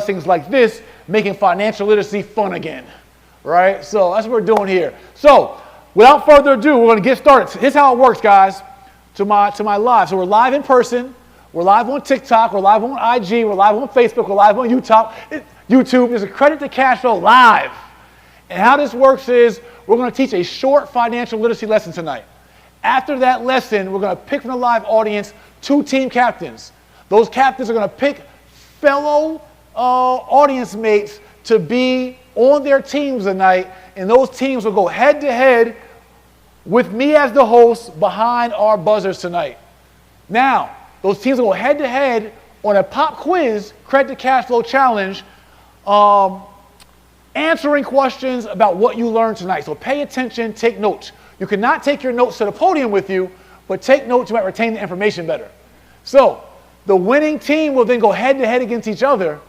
Things like this, making financial literacy fun again, right? So that's what we're doing here. So without further ado, we're going to get started. Here's how it works, guys, to my live. So we're live in person, we're live on TikTok, we're live on IG, we're live on Facebook, we're live on YouTube. There's a Credit to Cash Flow live. And how this works is we're going to teach a short financial literacy lesson tonight. After that lesson, we're going to pick from the live audience 2 team captains. Those captains are going to pick fellow audience mates to be on their teams tonight, and those teams will go head to head with me as the host behind our buzzers tonight. Now, those teams will go head to head on a pop quiz, Credit to Cash Flow challenge, answering questions about what you learned tonight. So pay attention, take notes. You cannot take your notes to the podium with you, but take notes, you might retain the information better. So the winning team will then go head to head against each other,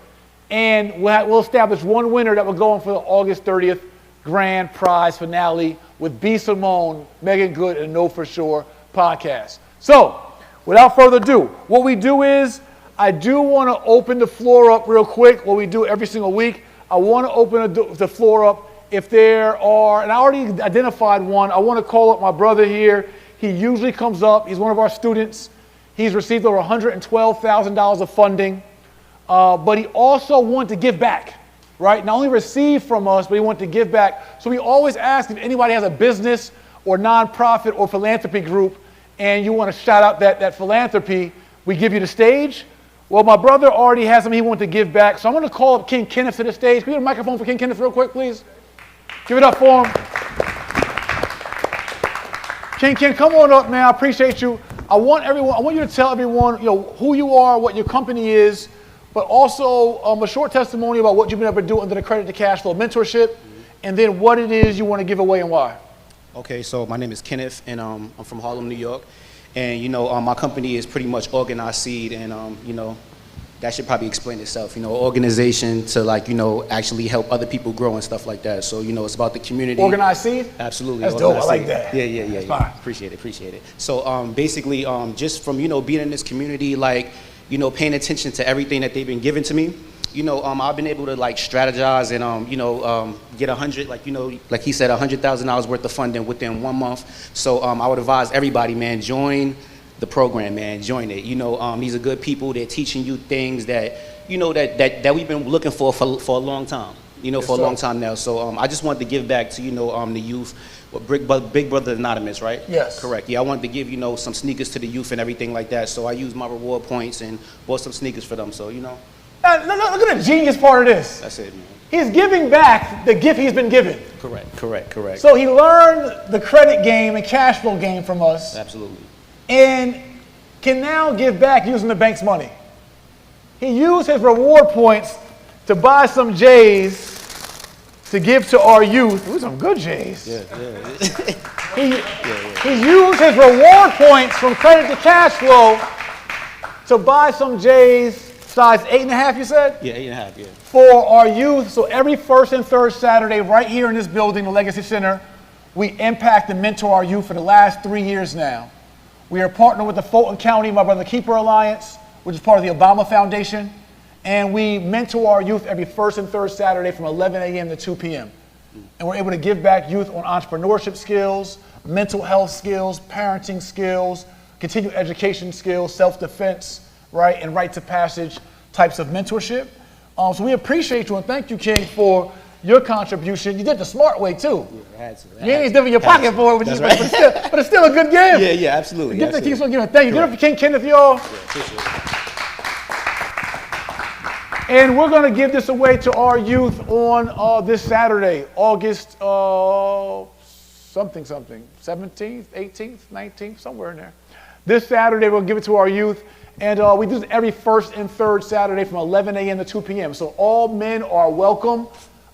and we'll establish one winner that will go on for the August 30th grand prize finale with B. Simone, Megan Good, and Know For Sure podcast. So, without further ado, what we do is, I do want to open the floor up real quick, what we do every single week. I want to open the floor up if there are, and I already identified one. I want to call up my brother here. He usually comes up. He's one of our students. He's received over $112,000 of funding. But he also wanted to give back, right? Not only receive from us, but he wanted to give back. So we always ask if anybody has a business or nonprofit or philanthropy group and you want to shout out that philanthropy, we give you the stage. Well, my brother already has something he wanted to give back, so I'm going to call up King Kenneth to the stage. Can we get a microphone for King Kenneth real quick, please? Give it up for him. King, come on up, man. I appreciate you. I want you to tell everyone, who you are, what your company is, but also a short testimony about what you've been able to do under the Credit to Cash Flow mentorship, and then what it is you want to give away and why. Okay, so my name is Kenneth, and I'm from Harlem, New York. And, my company is pretty much Organized Seed, and, that should probably explain itself, organization to, actually help other people grow and stuff like that. So, it's about the community. Organized Seed? Absolutely. That's dope. I like that. Yeah. Fine. Appreciate it. So, basically, just from, being in this community, paying attention to everything that they've been giving to me, I've been able to strategize and, get like he said, $100,000 worth of funding within 1 month. So I would advise everybody, man, join the program, man, join it. These are good people. They're teaching you things that, that we've been looking for a long time, Yes, for a sir. long time now. So I just wanted to give back to, the youth. Big Brothers Anonymous, right? Yes. Correct. Yeah, I wanted to give, some sneakers to the youth and everything like that. So I used my reward points and bought some sneakers for them. So, Look at the genius part of this. That's it, man. He's giving back the gift he's been given. Correct. So he learned the credit game and cash flow game from us. Absolutely. And can now give back using the bank's money. He used his reward points to buy some J's to give to our youth. Ooh, some good J's. Yeah. He used his reward points from Credit to Cash Flow to buy some J's, size 8.5, you said? Yeah, 8.5, yeah. For our youth. So every first and third Saturday, right here in this building, the Legacy Center, we impact and mentor our youth for the last 3 years now. We are partnered with the Fulton County My Brother Keeper Alliance, which is part of the Obama Foundation. And we mentor our youth every first and third Saturday from 11 a.m. to 2 p.m. And we're able to give back youth on entrepreneurship skills, mental health skills, parenting skills, continued education skills, self-defense, right, and rite to passage types of mentorship. So we appreciate you and thank you, King, for your contribution. You did the smart way, too. Yeah, I had to. You ain't dipping your pocket for it, but it's still a good gift. Yeah, absolutely. Gift that keeps on giving. Thank you. Give it for King Kenneth, y'all. Yeah, appreciate it. And we're going to give this away to our youth on this Saturday, August something, 17th, 18th, 19th, somewhere in there. This Saturday, we'll give it to our youth. And we do this every first and third Saturday from 11 a.m. to 2 p.m. So all men are welcome,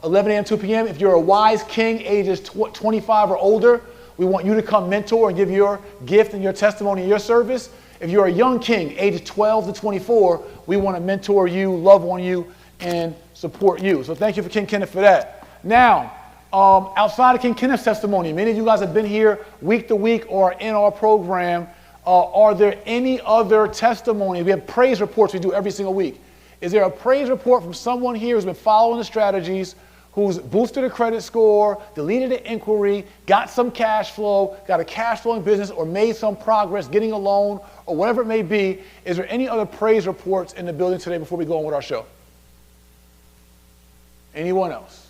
11 a.m. to 2 p.m. If you're a wise king, ages 25 or older, we want you to come mentor and give your gift and your testimony and your service. If you're a young king, ages 12 to 24, we want to mentor you, love on you, and support you. So thank you for King Kenneth for that. Now, outside of King Kenneth's testimony, many of you guys have been here week to week or in our program. Are there any other testimonies? We have praise reports we do every single week. Is there a praise report from someone here who's been following the strategies, who's boosted a credit score, deleted an inquiry, got some cash flow, got a cash flowing business, or made some progress getting a loan, or whatever it may be? Is there any other praise reports in the building today before we go on with our show? Anyone else?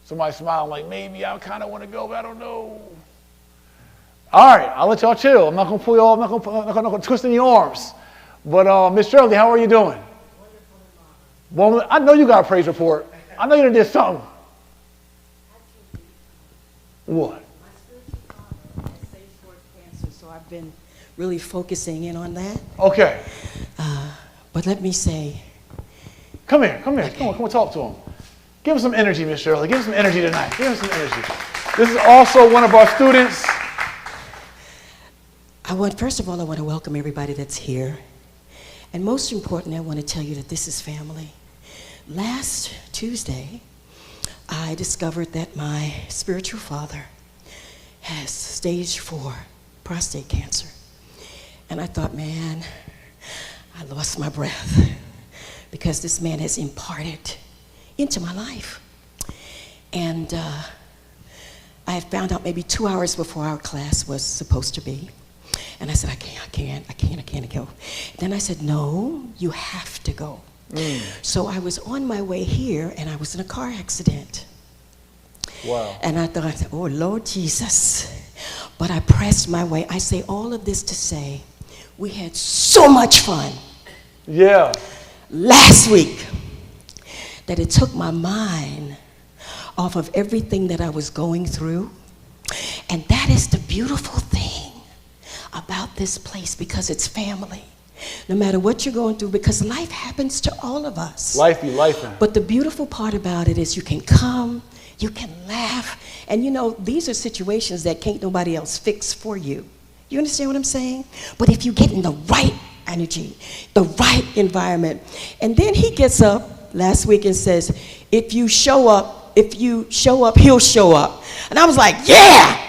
Somebody smiling like, maybe I kind of want to go, but I don't know. All right, I'll let y'all chill. I'm not going to pull you all, I'm not going to twist any arms. But Miss Shirley, how are you doing? Well, I know you got a praise report. I know you done did something. What? My spiritual father has stage 4 cancer, so I've been really focusing in on that. Okay. But let me say. Come here. Come on, talk to him. Give him some energy, Miss Shirley. Give him some energy tonight. Give him some energy. This is also one of our students. First of all, I want to welcome everybody that's here. And most importantly, I want to tell you that this is family. Last Tuesday, I discovered that my spiritual father has stage 4 prostate cancer. And I thought, man, I lost my breath because this man has imparted into my life. And I had found out maybe 2 hours before our class was supposed to be. And I said, I can't go. Then I said, no, you have to go. So I was on my way here, and I was in a car accident. Wow. And I thought, oh, Lord Jesus. But I pressed my way. I say all of this to say, we had so much fun. Yeah. Last week, that it took my mind off of everything that I was going through. And that is the beautiful thing about this place, because it's family. No matter what you're going through, because life happens to all of us. Life be lifing. But the beautiful part about it is you can come, you can laugh, and you know, these are situations that can't nobody else fix for you. You understand what I'm saying? But if you get in the right energy, the right environment, and then he gets up last week and says, if you show up, he'll show up. And I was like, yeah!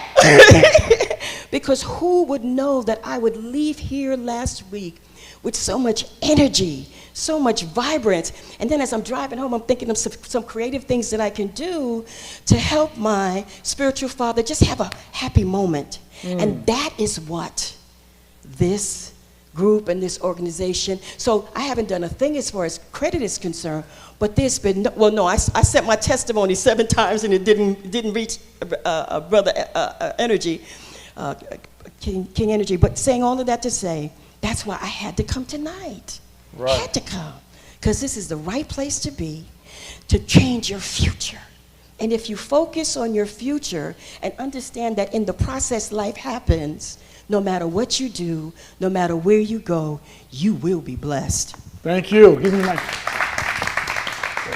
Because who would know that I would leave here last week with so much energy, so much vibrance. And then as I'm driving home, I'm thinking of some creative things that I can do to help my spiritual father just have a happy moment. And that is what this group and this organization, so I haven't done a thing as far as credit is concerned, but there's been, I sent my testimony 7 times and it didn't reach Brother Energy, King Energy, but saying all of that to say, that's why I had to come tonight. Right. Had to come, because this is the right place to be, to change your future. And if you focus on your future and understand that in the process life happens, no matter what you do, no matter where you go, you will be blessed. Thank you. Give me my.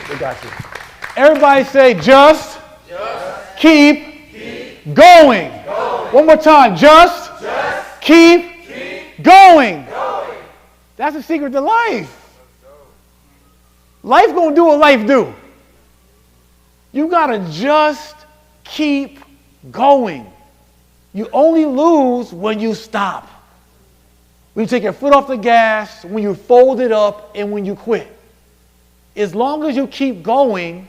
They got you. Everybody say, just keep going. One more time. Just keep going. That's the secret to life. Life gonna do what life do. You gotta just keep going. You only lose when you stop. When you take your foot off the gas, when you fold it up, and when you quit. As long as you keep going,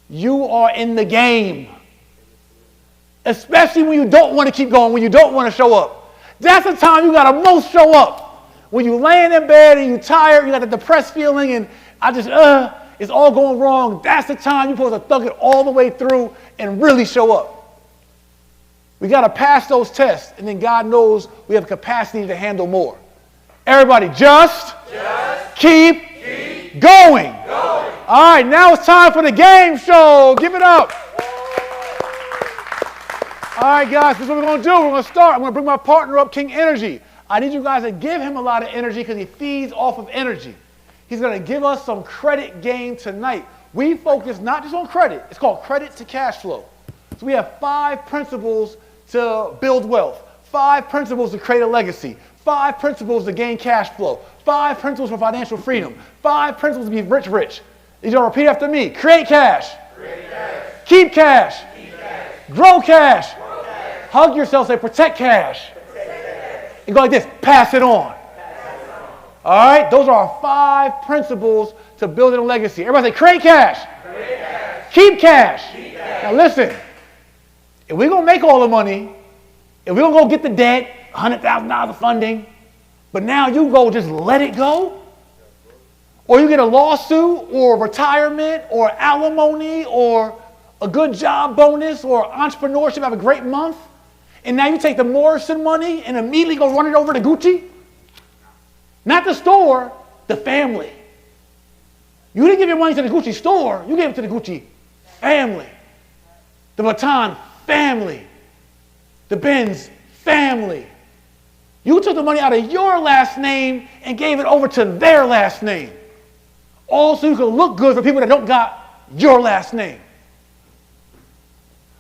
you are in the game. Especially when you don't want to keep going, when you don't want to show up. That's the time you gotta most show up. When you're laying in bed and you're tired, you got a depressed feeling, and it's all going wrong. That's the time you're supposed to thug it all the way through and really show up. We got to pass those tests, and then God knows we have capacity to handle more. Everybody, just keep going. All right, now it's time for the game show. Give it up. All right, guys, this is what we're going to do. We're going to start. I'm going to bring my partner up, King Energy. I need you guys to give him a lot of energy because he feeds off of energy. He's going to give us some credit game tonight. We focus not just on credit. It's called credit to cash flow. So we have 5 principles to build wealth, 5 principles to create a legacy, 5 principles to gain cash flow, 5 principles for financial freedom, 5 principles to be rich. You're going to repeat after me. Create cash. Keep cash. Grow cash. Hug yourself, say protect cash. And go like this, pass it on. All right, those are our 5 principles to building a legacy. Everybody say, create cash. Create cash. Keep cash. Keep cash. Now listen, if we're going to make all the money, if we're going to go get the debt, $100,000 of funding, but now you go just let it go, or you get a lawsuit or retirement or alimony or a good job bonus or entrepreneurship, have a great month, and now you take the Morrison money and immediately go run it over to Gucci? Not the store, the family. You didn't give your money to the Gucci store, you gave it to the Gucci family. The Vuitton family. The Benz family. You took the money out of your last name and gave it over to their last name. All so you can look good for people that don't got your last name.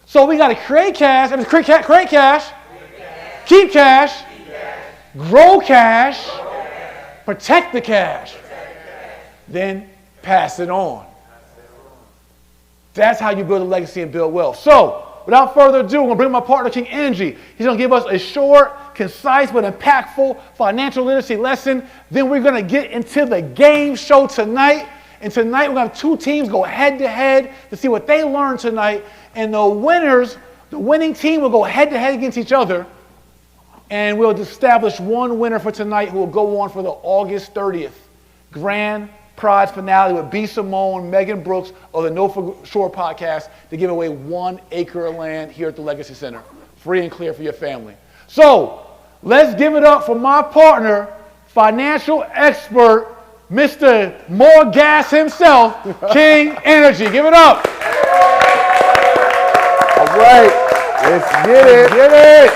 So we got to create cash, create cash, keep cash, grow cash, protect the cash, then pass it on. That's how you build a legacy and build wealth. So, without further ado, I'm going to bring my partner, King Angie. He's going to give us a short, concise, but impactful financial literacy lesson. Then we're going to get into the game show tonight. And tonight, we're going to have two teams go head-to-head to see what they learned tonight. And the winners, the winning team will go head-to-head against each other. And we'll establish one winner for tonight who will go on for the August 30th grand prize finale with B. Simone, Megan Brooks of the No For Sure podcast to give away 1 acre of land here at the Legacy Center, free and clear for your family. So let's give it up for my partner, financial expert, Mr. More Gas himself, King Energy. Give it up. All right, let's get it. Get it.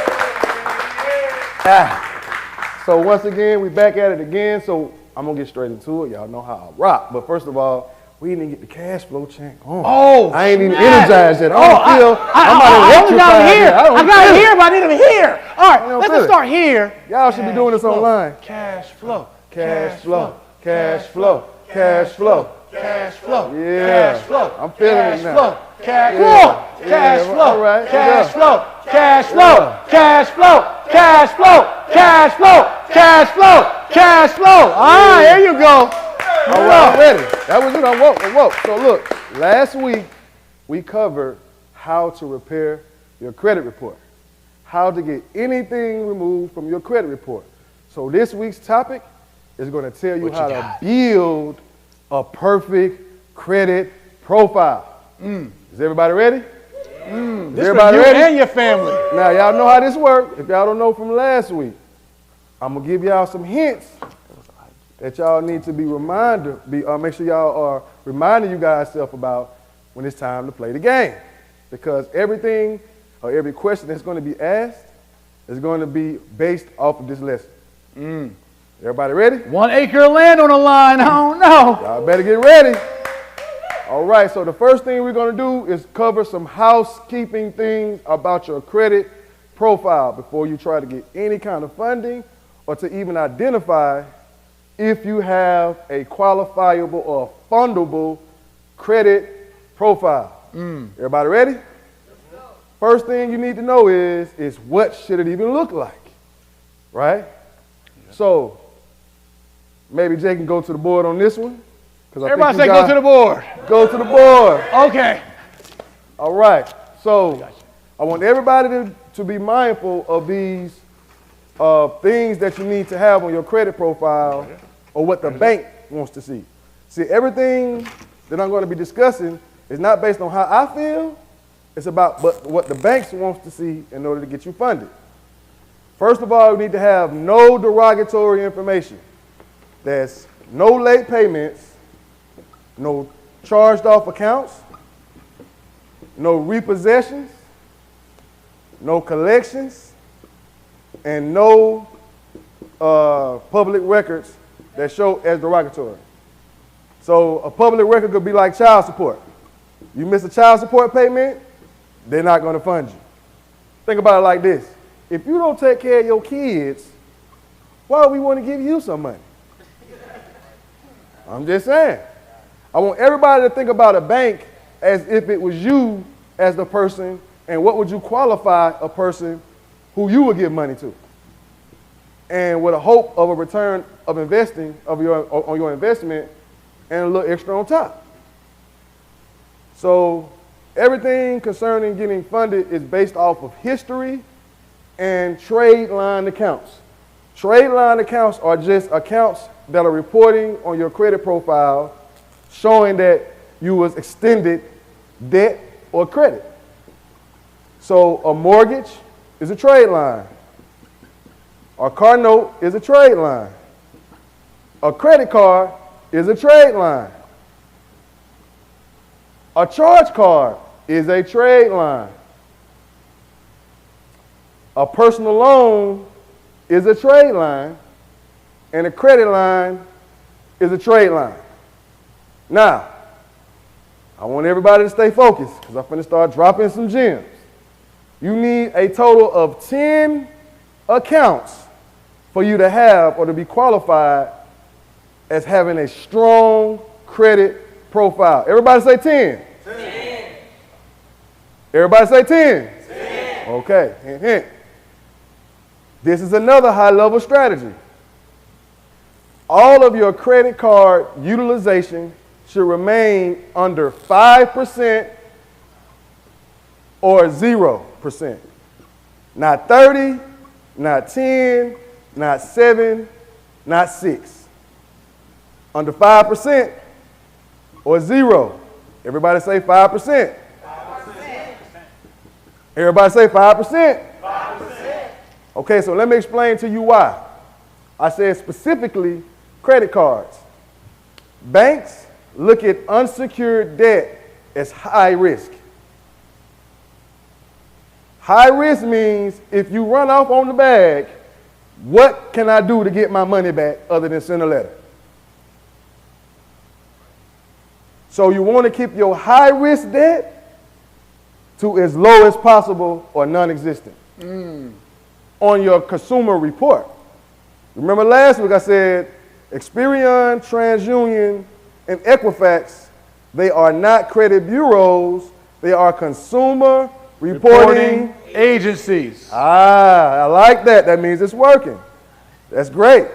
So once again, we back at it again. So I'm going to get straight into it. Y'all know how I rock. But first of all, we didn't get the cash flow check on. Oh, I ain't even energized yet. I only got him here. I got him here, but I need him here. All right, let's just start here. Y'all should be doing this online. Cash flow. Cash flow. Cash flow. Cash flow. Cash flow. Yeah. Cash flow. I'm feeling it now. Cash flow. Cash flow. All right. Cash flow. Cash flow. Cash flow. Cash flow. Cash flow. Cash flow. Cash flow. All right, here you go. All right, I'm ready. That was it. I woke. So look, last week we covered how to repair your credit report, how to get anything removed from your credit report. So this week's topic is going to tell you how to build a perfect credit profile. Is everybody ready? Is everybody ready? And your family. Now, y'all know how this works. If y'all don't know from last week, I'm going to give y'all some hints that y'all need to make sure y'all are reminding you guys about when it's time to play the game. Because everything or every question that's going to be asked is going to be based off of this lesson. Everybody ready? 1 acre of land on the line. I don't know. Y'all better get ready. All right, so the first thing we're going to do is cover some housekeeping things about your credit profile before you try to get any kind of funding or to even identify if you have a qualifiable or fundable credit profile. Everybody ready? First thing you need to know is what should it even look like, right? So maybe Jay can go to the board on this one. Everybody say go to the board. Go to the board. Okay. All right. So I want everybody to be mindful of these things that you need to have on your credit profile or what the bank wants to see. See, everything that I'm going to be discussing is not based on how I feel. It's about what the banks wants to see in order to get you funded. First of all, you need to have no derogatory information. There's no late payments, no charged off accounts, no repossessions, no collections, and no public records that show as derogatory. So a public record could be like child support. You miss a child support payment, they're not going to fund you. Think about it like this. If you don't take care of your kids, why would we want to give you some money? I'm just saying. I want everybody to think about a bank as if it was you as the person, and what would you qualify a person who you would give money to. And with a hope of a return of investing on your investment and a little extra on top. So everything concerning getting funded is based off of history and trade line accounts. Trade line accounts are just accounts that are reporting on your credit profile showing that you was extended debt or credit. So a mortgage is a trade line. A car note is a trade line. A credit card is a trade line. A charge card is a trade line. A personal loan is a trade line, and a credit line is a trade line. Now, I want everybody to stay focused because I'm going to start dropping some gems. You need a total of 10 accounts for you to have or to be qualified as having a strong credit profile. Everybody say 10. 10. Everybody say 10. 10. Okay, hint, hint. This is another high-level strategy. All of your credit card utilization should remain under 5% or 0%. Not 30, not 10, not 7, not 6. Under 5% or 0. Everybody say 5%. 5%. Everybody say 5%. 5%. Okay, so let me explain to you why. I said specifically credit cards. Banks look at unsecured debt as high risk. High risk means if you run off on the bag, what can I do to get my money back other than send a letter? So you want to keep your high risk debt to as low as possible or non-existent. On your consumer report. Remember last week I said Experian, TransUnion, and Equifax, they are not credit bureaus, they are consumer reporting agencies. I like that. That means it's working. That's great.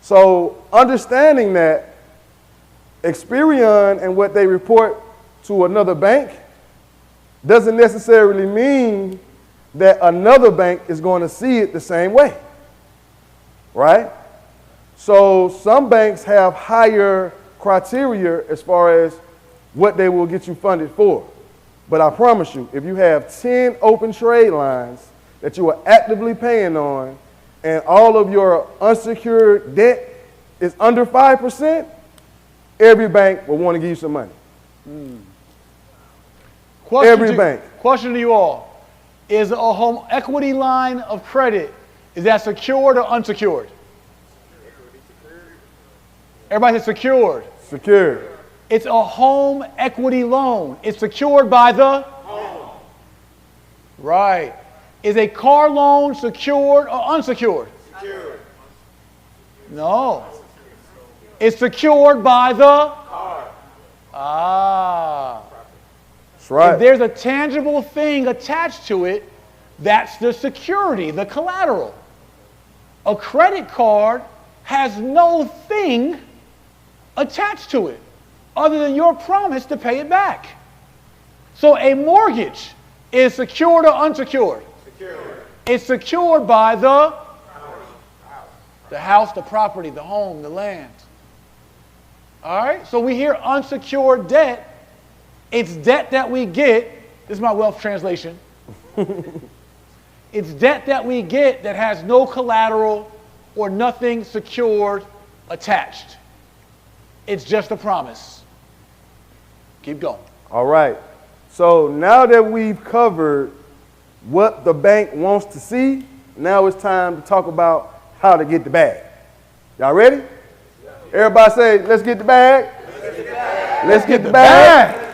So understanding that Experian and what they report to another bank doesn't necessarily mean that another bank is going to see it the same way, right? So some banks have higher criteria as far as what they will get you funded for. But I promise you, if you have 10 open trade lines that you are actively paying on and all of your unsecured debt is under 5%, every bank will want to give you some money. Every bank. Question to you all. Is a home equity line of credit, is that secured or unsecured? Everybody says secured. Secured. It's a home equity loan. It's secured by the home. Right. Is a car loan secured or unsecured? Secured. No. It's secured by the car. Ah. That's right. If there's a tangible thing attached to it, that's the security, the collateral. A credit card has no thing attached to it other than your promise to pay it back. So a mortgage is secured or unsecured? Secured. It's secured by the house, the property, the home, the land. All right? So we hear unsecured debt. It's debt that we get. This is my wealth translation. It's debt that we get that has no collateral or nothing secured attached. It's just a promise. Keep going. All right. So now that we've covered what the bank wants to see, now it's time to talk about how to get the bag. Y'all ready? Everybody say, let's get the bag. Let's get the bag. Let's get the bag.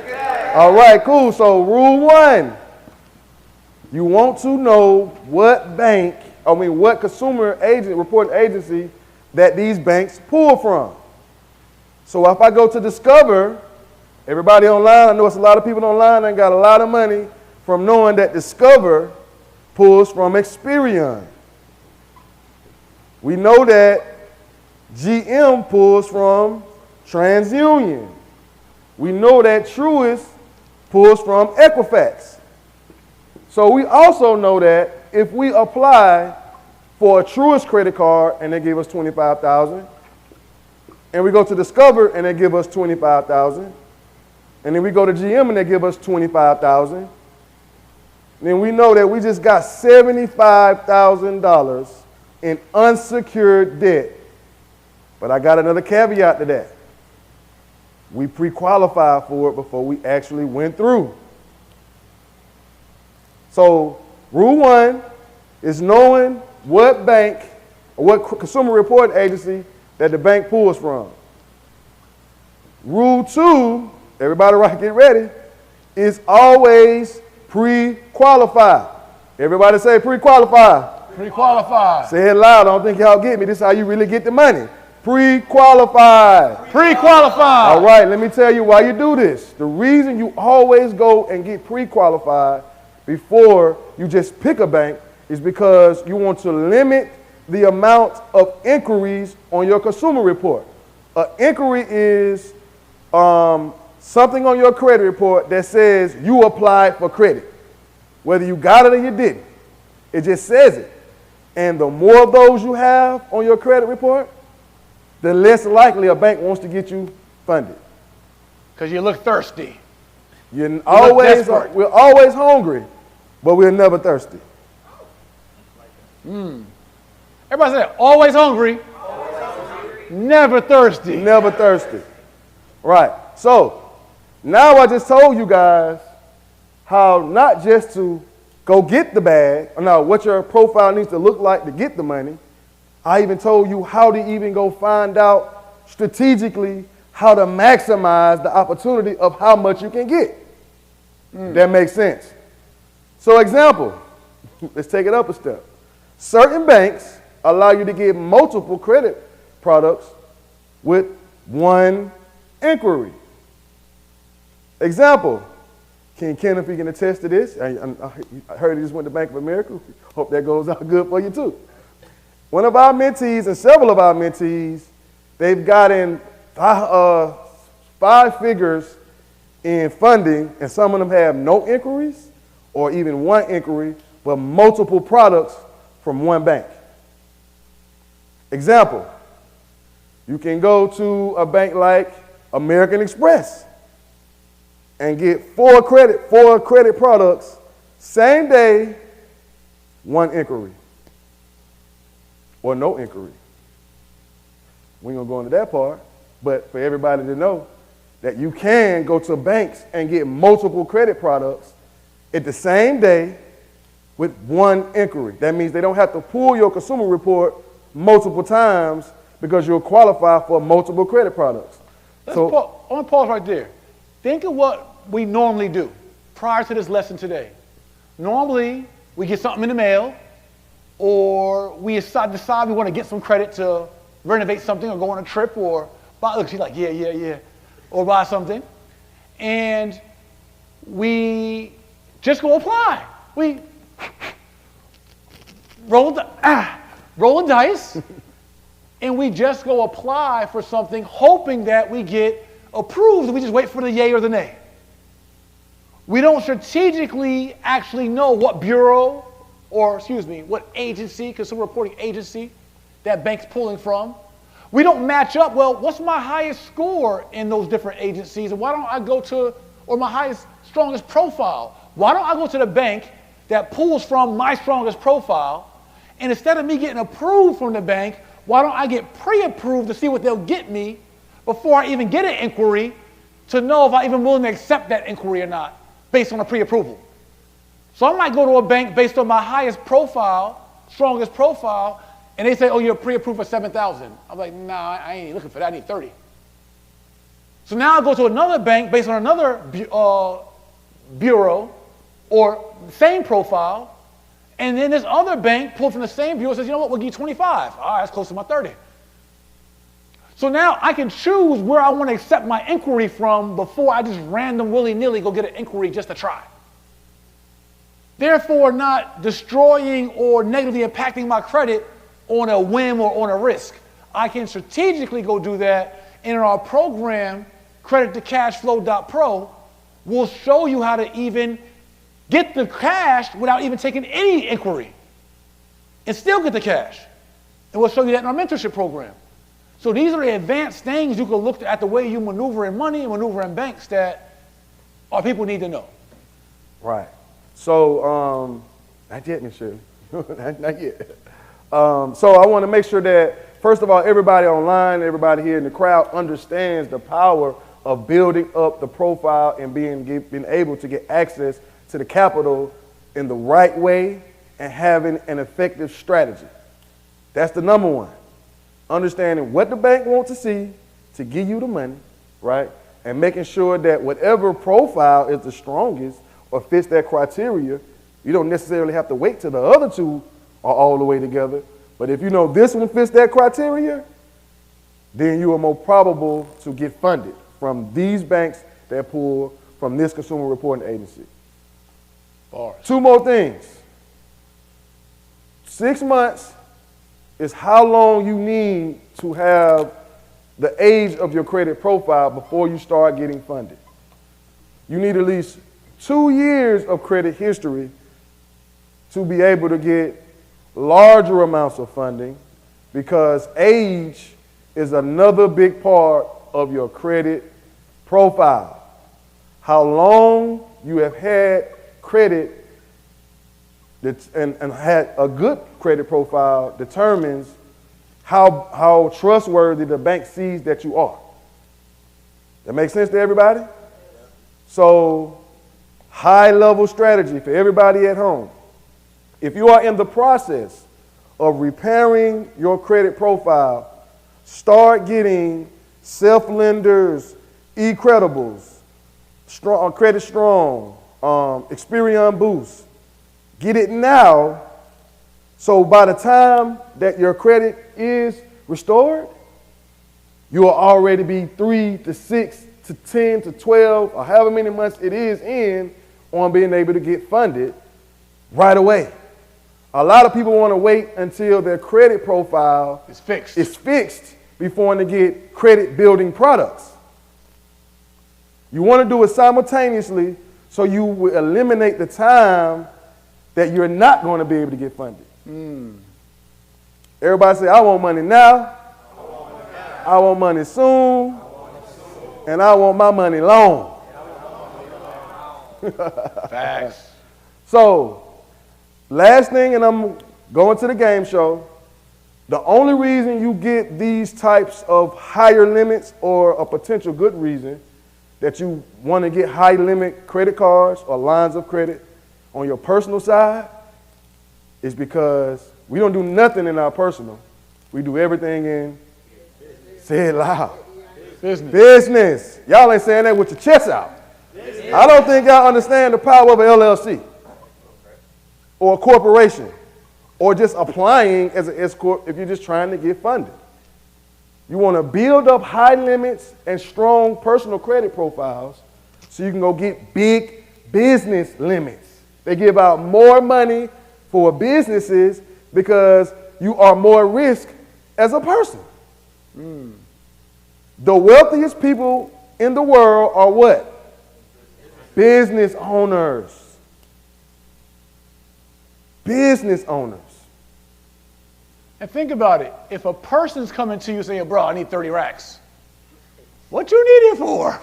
All right, cool. So rule 1, you want to know what what consumer reporting agency that these banks pull from. So if I go to Discover, everybody online, I know it's a lot of people online that got a lot of money from knowing that Discover pulls from Experian. We know that GM pulls from TransUnion. We know that Truist pulls from Equifax. So we also know that if we apply for a Truist credit card and they give us $25,000, and we go to Discover and they give us $25,000, and then we go to GM and they give us $25,000, then we know that we just got $75,000 in unsecured debt. But I got another caveat to that. We pre-qualified for it before we actually went through. So rule 1 is knowing what bank or what consumer reporting agency that the bank pulls from. Rule 2, everybody right, get ready, is always pre-qualified. Everybody say pre-qualified. Pre-qualified. Say it loud. I don't think y'all get me. This is how you really get the money. Pre-qualified. Pre-qualified. All right, let me tell you why you do this. The reason you always go and get pre-qualified before you just pick a bank is because you want to limit the amount of inquiries on your consumer report. An inquiry is something on your credit report that says you applied for credit. Whether you got it or you didn't, it just says it. And the more of those you have on your credit report, the less likely a bank wants to get you funded. Because you look thirsty. We're always hungry, but we're never thirsty. Everybody say, always hungry, never thirsty. Never thirsty. Right. So now I just told you guys how not just to go get the bag, or now what your profile needs to look like to get the money. I even told you how to even go find out strategically how to maximize the opportunity of how much you can get. That makes sense. So example, let's take it up a step. Certain banks allow you to get multiple credit products with one inquiry. Example, King Kenneth, you can attest to this. I heard he just went to Bank of America. Hope that goes out good for you too. One of our mentees and several of our mentees, they've gotten 5 figures in funding, and some of them have no inquiries or even one inquiry, but multiple products from one bank. Example, you can go to a bank like American Express and get 4 credit products, same day, one inquiry. Or no inquiry. We ain't gonna go into that part, but for everybody to know that you can go to banks and get multiple credit products at the same day with one inquiry. That means they don't have to pull your consumer report multiple times because you'll qualify for multiple credit products. I want to pause right there. Think of what we normally do prior to this lesson today. Normally, we get something in the mail, or we decide we want to get some credit to renovate something or go on a trip or buy. Look, she's like, yeah, or buy something. And we just go apply. We roll a dice, and we just go apply for something, hoping that we get approved, and we just wait for the yay or the nay. We don't strategically actually know what bureau, or what agency, consumer reporting agency, that bank's pulling from. We don't match up, well, what's my highest score in those different agencies, and why don't I go to, or my strongest profile, why don't I go to the bank that pulls from my strongest profile, and instead of me getting approved from the bank, why don't I get pre-approved to see what they'll get me before I even get an inquiry to know if I'm even willing to accept that inquiry or not, based on a pre-approval. So I might go to a bank based on my highest profile, strongest profile, and they say, oh, you're pre-approved for 7,000. I'm like, nah, I ain't looking for that, I need 30. So now I go to another bank based on another bureau, or same profile, and then this other bank pulled from the same bureau says, you know what, we'll give you 25. All right, that's close to my 30. So now I can choose where I want to accept my inquiry from before I just random willy-nilly go get an inquiry just to try. Therefore, not destroying or negatively impacting my credit on a whim or on a risk. I can strategically go do that And in our program, credit2cashflow.pro, we'll show you how to even get the cash without even taking any inquiry and still get the cash. And we'll show you that in our mentorship program. So these are the advanced things you can look at the way you maneuver in money and maneuver in banks that our people need to know. Right. So, not yet, Miss Shirley. Not yet. So I want to make sure that, first of all, everybody online, everybody here in the crowd understands the power of building up the profile and being able to get access to the capital in the right way and having an effective strategy. That's the number one. Understanding what the bank wants to see to give you the money, right? And making sure that whatever profile is the strongest or fits that criteria, you don't necessarily have to wait till the other two are all the way together. But if you know this one fits that criteria, then you are more probable to get funded from these banks that pull from this consumer reporting agency. Bars. Two more things. 6 months is how long you need to have the age of your credit profile before you start getting funded. You need at least 2 years of credit history to be able to get larger amounts of funding, because age is another big part of your credit profile. How long you have had credit and had a good credit profile determines how trustworthy the bank sees that you are. That makes sense to everybody? So, high-level strategy for everybody at home. If you are in the process of repairing your credit profile, start getting self-lenders, eCredibles, Credit Strong, Experian Boost. Get it now, so by the time that your credit is restored, you will already be 3 to 6 to 10 to 12 or however many months it is in on being able to get funded right away. A lot of people want to wait until their credit profile It's fixed. is fixed before they get credit building products. You want to do it simultaneously so you will eliminate the time that you're not going to be able to get funded. Everybody say, I want money now, I want money soon, and I want my money long. Facts. So, last thing, and I'm going to the game show. The only reason you get these types of higher limits, or a potential good reason that you want to get high limit credit cards or lines of credit on your personal side, is because we don't do nothing in our personal. We do everything in, say it loud, business. Y'all ain't saying that with your chest out. I don't think y'all understand the power of an LLC or a corporation, or just applying as an S corp if you're just trying to get funded. You want to build up high limits and strong personal credit profiles so you can go get big business limits. They give out more money for businesses because you are more risk as a person. The wealthiest people in the world are what? Business owners. Business owners. And think about it. If a person's coming to you saying, bro, I need 30 racks. What you need it for?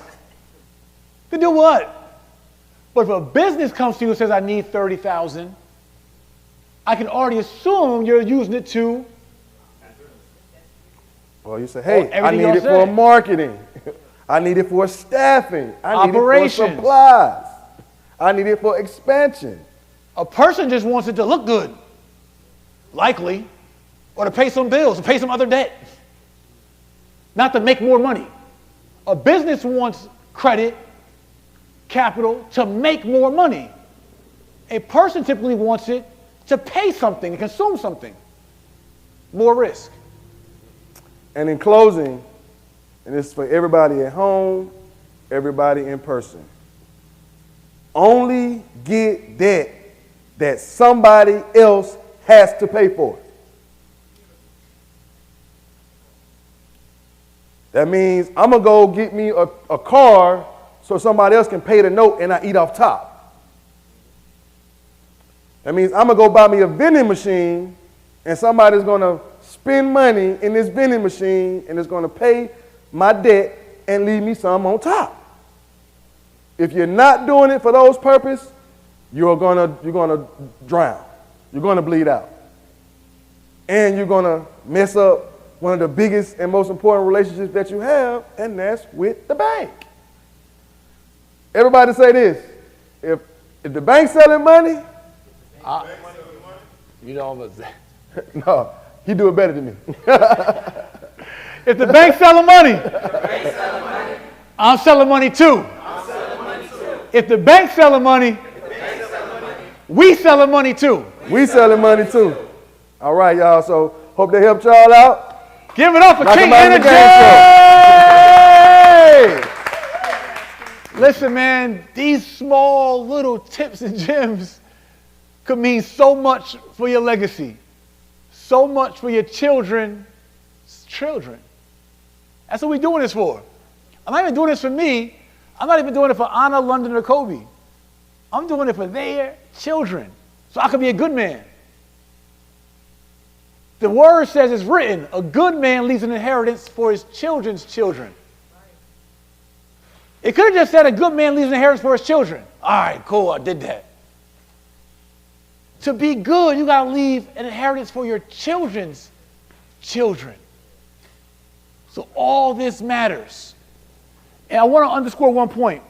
To do what? But if a business comes to you and says, I need 30,000, I can already assume you're using it to. Well, you say, hey, I everything need y'all it for say. marketing. I need it for staffing. I need it for Operations. supplies. I need it for expansion. A person just wants it to look good, likely, or to pay some bills, to pay some other debt, not to make more money. A business wants credit, capital, to make more money. A person typically wants it to pay something, to consume something. More risk. And in closing, and this is for everybody at home, everybody in person, only get debt that somebody else has to pay for. That means I'm going to go get me a car so somebody else can pay the note and I eat off top. That means I'm going to go buy me a vending machine and somebody's going to spend money in this vending machine and it's going to pay my debt and leave me some on top. If you're not doing it for those purposes, you're gonna drown. You're gonna bleed out. And you're gonna mess up one of the biggest and most important relationships that you have, and that's with the bank. Everybody say this. If the bank's selling money, you know I'm gonna no, he do it better than me. If the bank's selling money, I'm selling money too. If the bank's selling money, we selling money too. We selling money too. All right, y'all. So hope they helped y'all out. Give it up for King Energy. Listen, man, these small little tips and gems could mean so much for your legacy, so much for your children's children. That's what we're doing this for. I'm not even doing this for me. I'm not even doing it for Anna, London, or Kobe. I'm doing it for their children, so I can be a good man. The word says it's written, a good man leaves an inheritance for his children's children. It could have just said a good man leaves an inheritance for his children. All right, cool, I did that. To be good, you got to leave an inheritance for your children's children. So all this matters. And I want to underscore one point.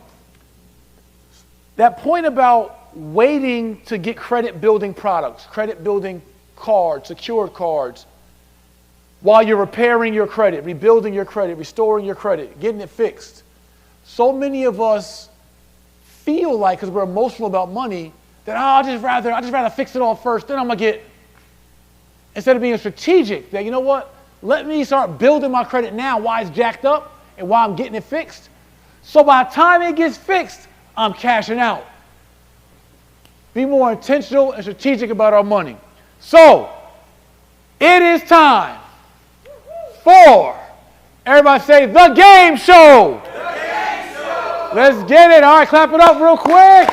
That point about waiting to get credit building products, credit building cards, secured cards, while you're repairing your credit, rebuilding your credit, restoring your credit, getting it fixed. So many of us feel like, because we're emotional about money, that I'd just rather fix it all first, then I'm going to get, instead of being strategic, that you know what, let me start building my credit now while it's jacked up and while I'm getting it fixed. So by the time it gets fixed, I'm cashing out. Be more intentional and strategic about our money. So, it is time for, everybody say, the game show. The game show. Let's get it. All right, clap it up real quick.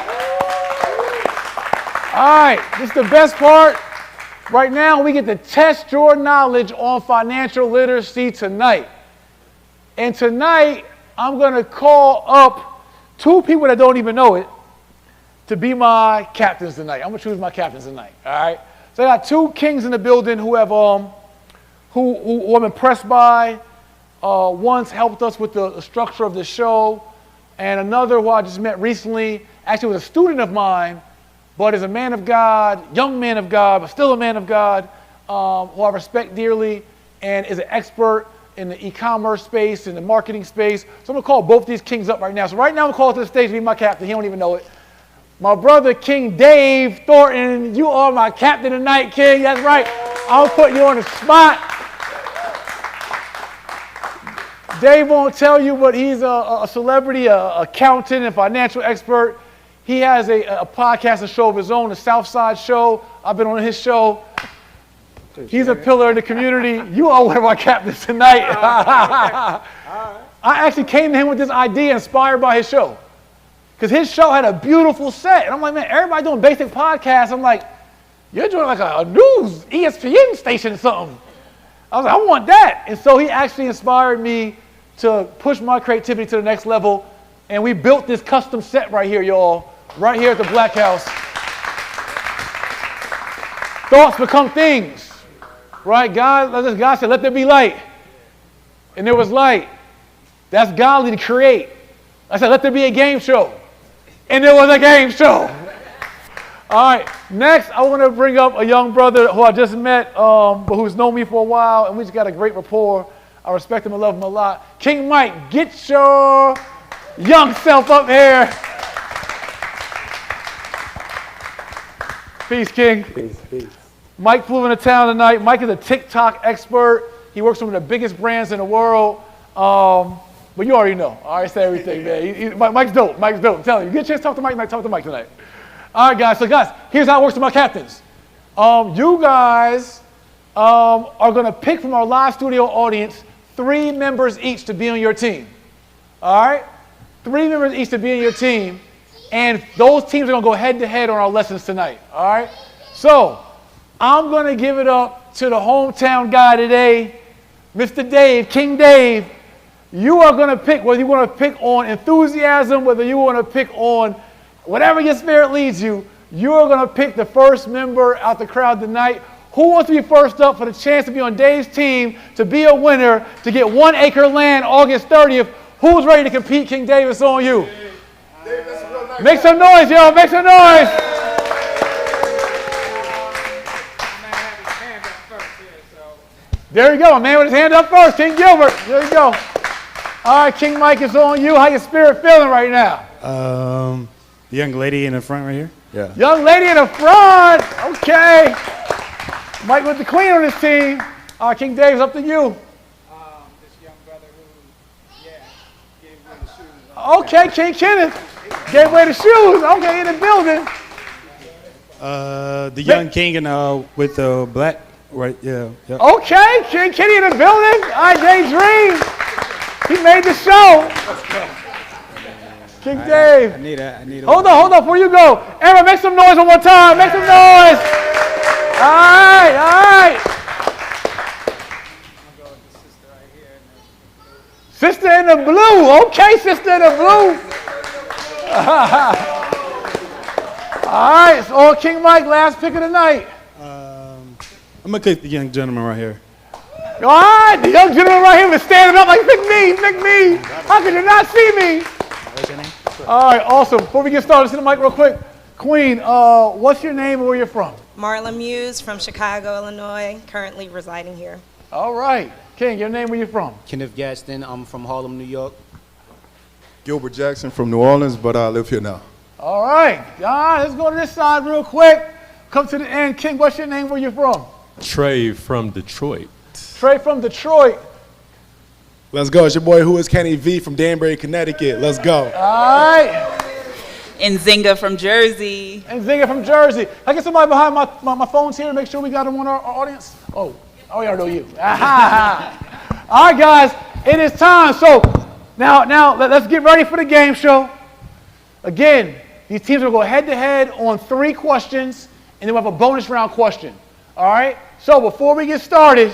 All right, this is the best part. Right now, we get to test your knowledge on financial literacy tonight. And tonight, I'm going to call up two people that don't even know it to be my captains tonight. I'm going to choose my captains tonight, all right? So I got two kings in the building who have who I'm impressed by. One's helped us with the structure of the show, and another who I just met recently, actually was a student of mine, but is a man of God, young man of God, but still a man of God, who I respect dearly, and is an expert in the e-commerce space, in the marketing space. So I'm going to call both these kings up right now. So right now I'm going to call to the stage to be my captain. He don't even know it. My brother, King Dave Thornton, you are my captain tonight, King. That's right. I'll put you on the spot. Dave won't tell you, but he's a celebrity, an accountant, and financial expert. He has a podcast and show of his own, the Southside Show. I've been on his show. He's a pillar in the community. You are one of our captains tonight. I actually came to him with this idea inspired by his show. Because his show had a beautiful set. And I'm like, man, everybody doing basic podcasts. I'm like, you're doing like a news ESPN station or something. I was like, I want that. And so he actually inspired me to push my creativity to the next level. And we built this custom set right here, y'all. Right here at the Black House. Thoughts become things. Right? God said, let there be light. And there was light. That's godly to create. I said, let there be a game show. And there was a game show. All right. Next, I want to bring up a young brother who I just met, but who's known me for a while, and we just got a great rapport. I respect him and love him a lot. King Mike, get your young self up here. Peace, King. Peace, peace. Mike flew into town tonight. Mike is a TikTok expert. He works with one of the biggest brands in the world. But you already know. I already say everything, man. Mike's dope. Mike's dope. I'm telling you. You get a chance to talk to Mike, talk to Mike tonight. All right, guys. So, guys, here's how it works with my captains. You guys are going to pick from our live studio audience 3 members each to be on your team. All right? 3 members each to be on your team. And those teams are going to go head-to-head on our lessons tonight. All right? So I'm going to give it up to the hometown guy today, Mr. Dave, King Dave. You are going to pick whether you want to pick on enthusiasm, whether you want to pick on whatever your spirit leads you. You are going to pick the first member out the crowd tonight. Who wants to be first up for the chance to be on Dave's team, to be a winner, to get 1 acre land August 30th? Who's ready to compete? King Dave, it's on you. Make some noise, yo. Make some noise. There you go, man with his hand up first. King Gilbert. There you go. All right, King Mike, it's on you. How your spirit feeling right now? The young lady in the front right here. Yeah. Young lady in the front. Okay. Mike with the queen on his team. All right, King Dave, it's up to you. This young brother who, gave away the shoes. Okay, King Kenneth. Gave away the shoes. Okay, in the building. The young king and with the black, right? Yeah. Yeah. Okay, King Kenny in the building. All right, Daydream. He made the show. King Dave. I need a. Hold on, before you go. Aaron, make some noise one more time. Make some noise. All right. I'll go with the sister right here. Sister in the blue. Okay, sister in the blue. All right, so King Mike, last pick of the night. I'm gonna take the young gentleman right here. All right, the young gentleman right here was standing up like, pick me. How could you not see me? What's your name? All right, awesome. Before we get started, see the mic real quick. Queen, what's your name and where you're from? Marla Muse from Chicago, Illinois, currently residing here. All right. King, your name, where you from? Kenneth Gaston, I'm from Harlem, New York. Gilbert Jackson from New Orleans, but I live here now. All right. Let's go to this side real quick. Come to the end. King, what's your name, where you from? Trey from Detroit. Trey from Detroit. Let's go. It's your boy, who is Kenny V from Danbury, Connecticut. Let's go. All right. And Zinga from Jersey. And Zinga from Jersey. Can I get somebody behind my phones here to make sure we got them on our audience? Oh, we already know you. All right, guys, it is time. So now let's get ready for the game show. Again, these teams will go head-to-head on 3 questions, and then we'll have a bonus round question. All right? So before we get started,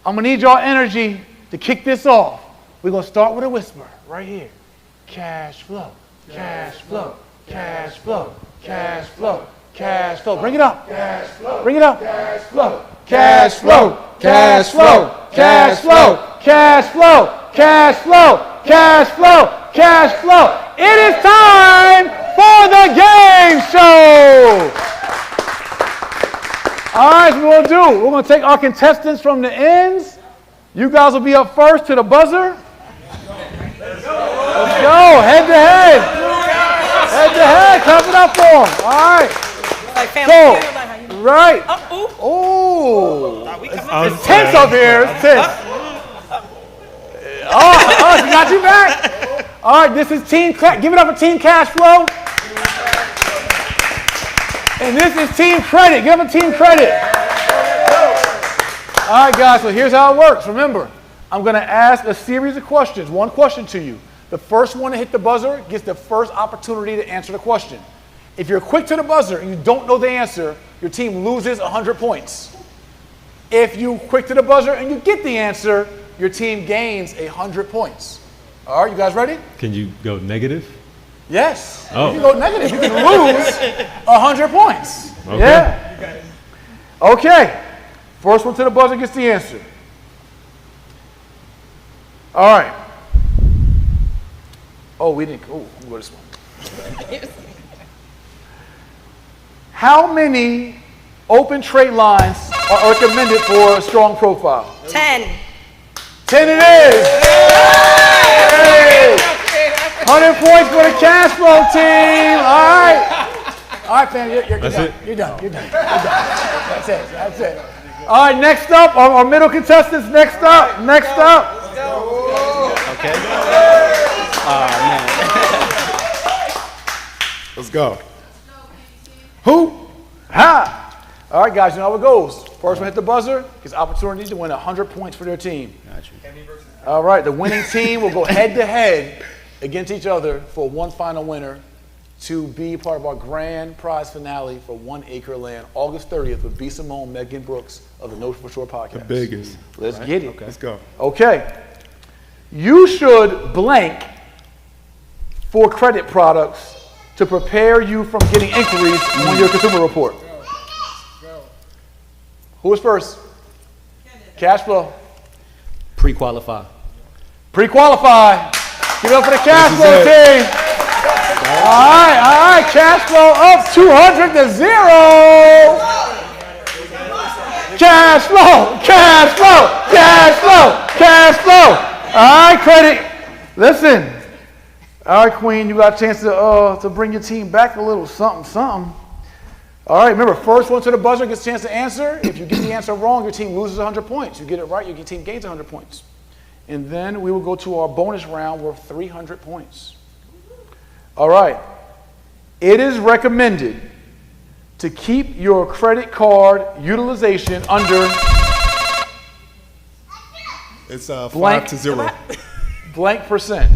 I'm going to need y'all energy to kick this off. We're going to start with a whisper right here. Cash flow, cash flow, cash flow, cash flow, cash flow. Bring it up. Cash flow. Bring it up. Cash flow. Cash flow. Cash flow. Cash flow. Cash flow. Cash flow. Cash flow. Cash flow. It is time for the game show. All right, so what we're going to take our contestants from the ends. You guys will be up first to the buzzer. Let's go, head to head. Head to head, clap it up for them. All right. So, right. Oh, it's tense up here. It's tense. Oh, she got you back. All right, this is Team give it up for Team Cash Flow. And this is Team Credit. Give them Team Credit. All right, guys, so here's how it works. Remember, I'm going to ask a series of questions, 1 question to you. The first one to hit the buzzer gets the first opportunity to answer the question. If you're quick to the buzzer and you don't know the answer, your team loses 100 points. If you quick to the buzzer and you get the answer, your team gains 100 points. All right, you guys ready? Can you go negative? Yes. Oh. You can go negative. You can lose 100 points. Okay. Yeah. Okay. First one to the buzzer gets the answer. All right. Oh, we didn't. Oh, we'll go this one. How many open trait lines are recommended for a strong profile? 10. 10 it is. Hey. 100 points for the Cash Flow team. All right, fam, you're done. You're done. That's it. All right, next up, our middle contestants. Next up. Okay. Man. Let's go. Who? Ha! All right, guys, you know how it goes. First one hit the buzzer gets opportunity to win 100 points for their team. Gotcha. All right, the winning team will go head-to-head against each other for one final winner to be part of our grand prize finale for 1 acre land, August 30th with B. Simone, Megan Brooks of the No For Sure podcast. The biggest. Let's get it. Okay. Let's go. Okay. You should blank for credit products to prepare you from getting inquiries on your consumer report. Who is first? Cash flow. Pre-qualify. Pre-qualify. Give it up for the cash flow team. All right. Cash flow up 200 to 0. Cash flow. All right, credit. Listen. All right, Queen, you got a chance to bring your team back a little something. All right, remember, first one to the buzzer gets a chance to answer. If you get the answer wrong, your team loses 100 points. You get it right, your team gains 100 points. And then we will go to our bonus round worth 300 points. All right. It is recommended to keep your credit card utilization under It's 5 blank to 0. Blank percent.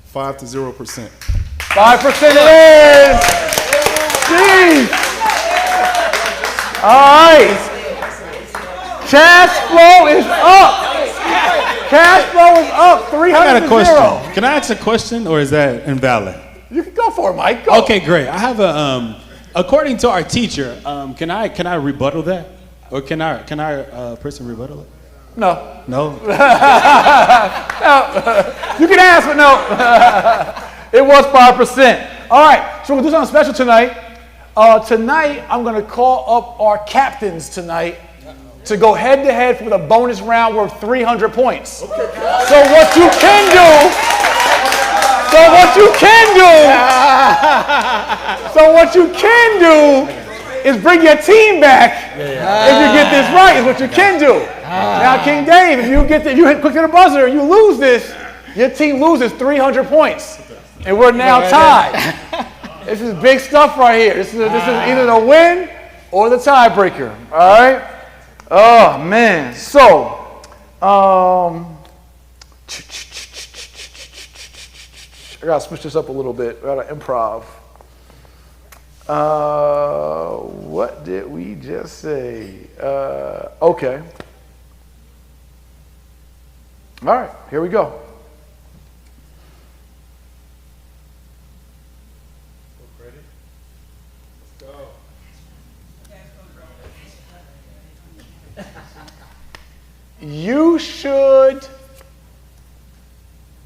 5 to 0%. 5% it is. Jeez. All right. Cash flow is up. Cash flow is up 300 I got a to question. 0. Can I ask a question, or is that invalid? You can go for it, Mike. Go. Okay, great. I have a according to our teacher, can I rebuttal that, or can our person rebuttal it? No. No. No. You can ask, but no. It was 5%. All right, so we'll do something special tonight. Tonight, I'm going to call up our captains tonight to go head-to-head for the bonus round worth 300 points. Okay. So what you can do is bring your team back if you get this right, is what you can do. Now, King Dave, if you hit quick to the buzzer and you lose this, your team loses 300 points. And we're now tied. This is big stuff right here. This is either the win or the tiebreaker. All right? Oh, man. So, I got to switch this up a little bit. I got to improv. What did we just say? Okay. All right, here we go. You should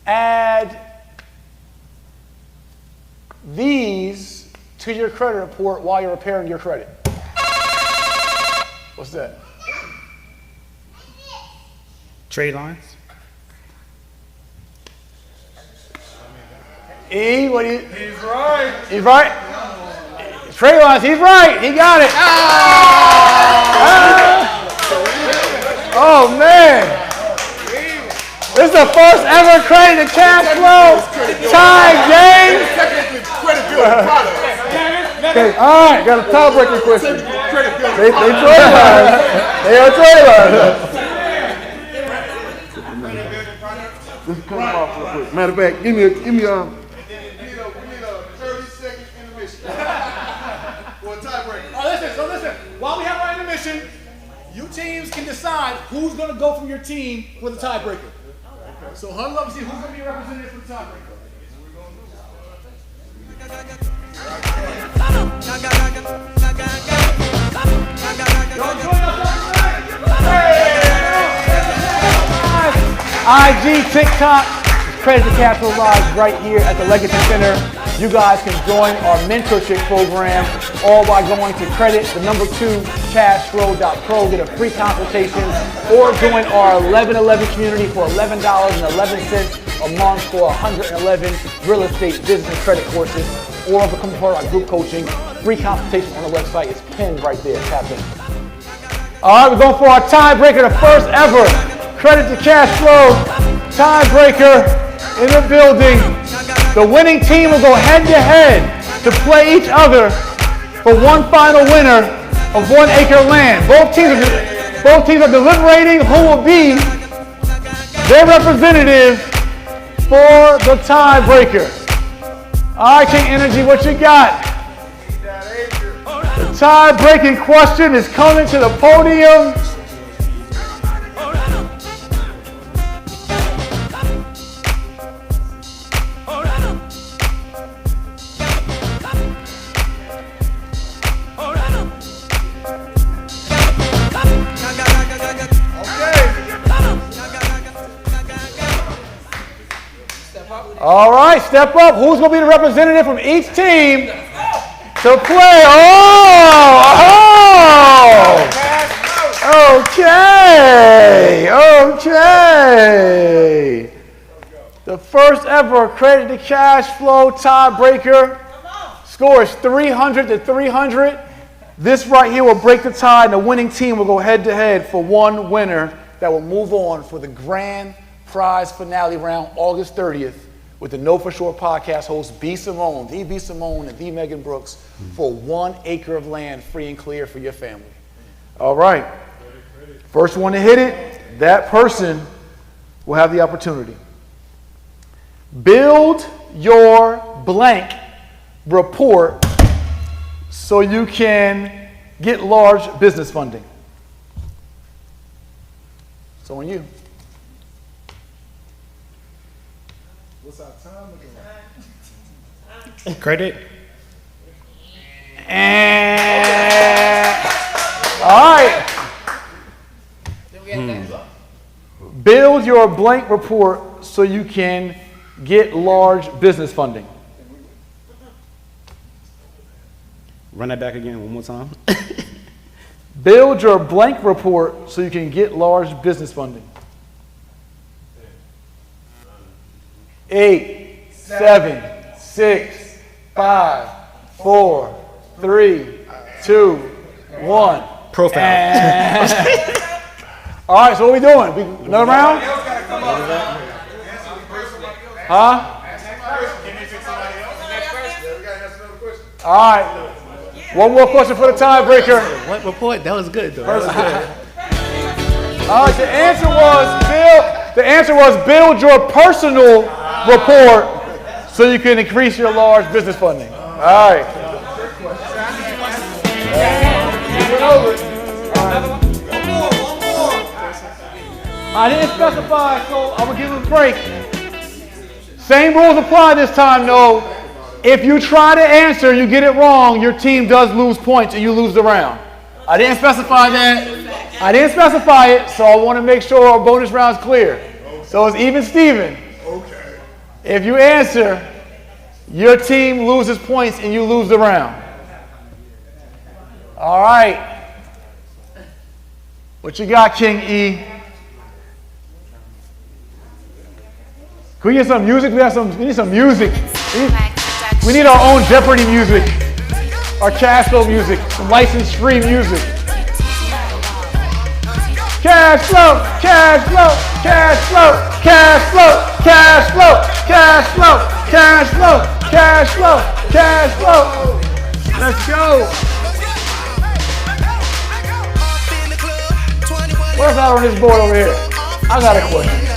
add these to your credit report while you're repairing your credit. What's that? Trade lines. E, what do you? He's right. He's right? Trade lines, he's right. He got it. Oh, man. This is the first ever credit to cash flow tie game. Okay, all right, got a tiebreaker question. They trade lines. They are trade lines. Let's cut them off real quick. Matter of fact, give me We need a 30-second intermission for a tiebreaker. Oh, listen. While we have our intermission, you teams can decide who's going to go from your team for the tiebreaker. So huddle up and see who's going to be represented for the tiebreaker. IG, TikTok, Credit to Cash Flow Live right here at the Legacy Center. You guys can join our mentorship program all by going to credit2cashflow.pro, get a free consultation, or join our 1111 community for $11.11 a month for 111 real estate, business, and credit courses, or become part of our group coaching. Free consultation on the website. It's pinned right there. Tap in. All right, we're going for our tiebreaker, the first ever Credit to Cash Flow tiebreaker in the building. The winning team will go head-to-head to play each other for one final winner of 1 acre land. Both teams are Both teams are deliberating who will be their representative for the tiebreaker. All right, King Energy, what you got? The tie-breaking question is coming to the podium. All right, step up. Who's going to be the representative from each team to play? Okay. The first ever credit to cash flow tiebreaker. Score is 300 to 300. This right here will break the tie, and the winning team will go head to head for one winner that will move on for the grand prize finale round August 30th. With the Know For Sure podcast host B. Simone, the B. Simone, and the Megan Brooks for 1 acre of land free and clear for your family. All right. First one to hit it, that person will have the opportunity. Build your blank report so you can get large business funding. So on you. What's our time looking like? Credit. And all right. Build your blank report so you can get large business funding. Run that back again one more time. Build your blank report so you can get large business funding. 8, 7, 6, 5, 4, 3, 2, 1. Profile. All right, so what are we doing? Another round? Huh? All right. One more question for the tiebreaker. What report? That was good, though. All right, the answer was build your personal report so you can increase your large business funding. All right. I didn't specify, so I'm going to give him a break. Same rules apply this time, though. If you try to answer, you get it wrong, your team does lose points and you lose the round. I didn't specify that. I didn't specify it, so I want to make sure our bonus round's clear. So it's even Steven. Okay. If you answer, your team loses points and you lose the round. All right. What you got, King E? Can we get some music? We need some music. We need our own Jeopardy music. Our cash flow music. Some licensed free music. Cash flow, cash flow, cash flow, cash flow, cash flow, cash flow, cash flow, cash flow, cash flow. Let's go. What's out on this board over here? I got a question.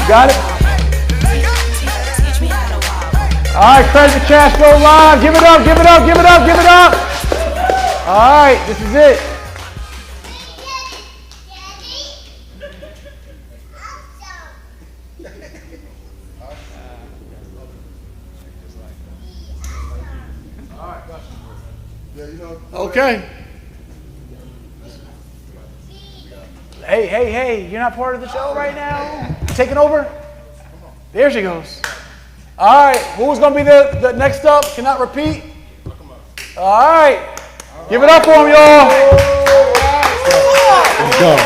Got it? All right, credit the cash flow live. Give it up, give it up, give it up, give it up. All right, this is it. Okay. Hey, you're not part of the show right now? Taking over? There she goes. All right, who's going to be the next up? Cannot repeat? All right. Give it up for him, y'all. Let's go.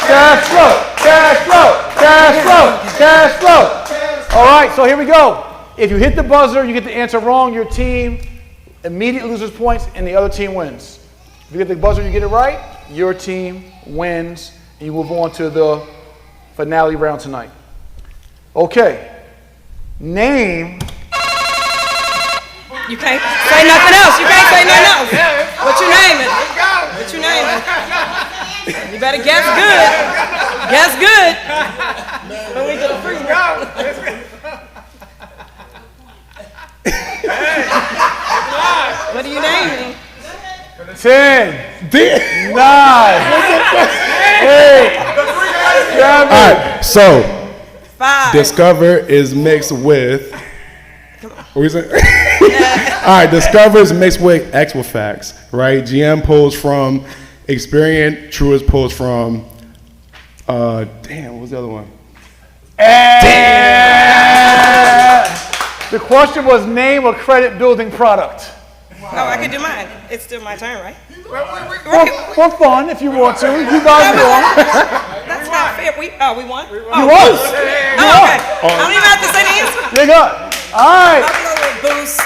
Cash flow, cash flow, cash flow, cash flow. All right, so here we go. If you hit the buzzer, you get the answer wrong, your team immediate losers points, and the other team wins. If you get the buzzer, you get it right, your team wins, and you move on to the finale round tonight. Okay. Name. You can't say nothing else. You can't say nothing else. What you naming? What you naming? You better guess good. Guess good. When we get a free go. What are you naming? 10, 9, 8, 7. All right, so 5. Discover is mixed with. What we say? All right, Discover is mixed with Equifax, right? GM pulls from Experian, Truist pulls from. What was the other one? The question was name a credit building product. Oh, I can do mine. It's still my turn, right? For fun, if you want to. You guys won. That's not fair. We won? You won. Okay. I don't even have to say the answer. You got. All right. I'll go with boost.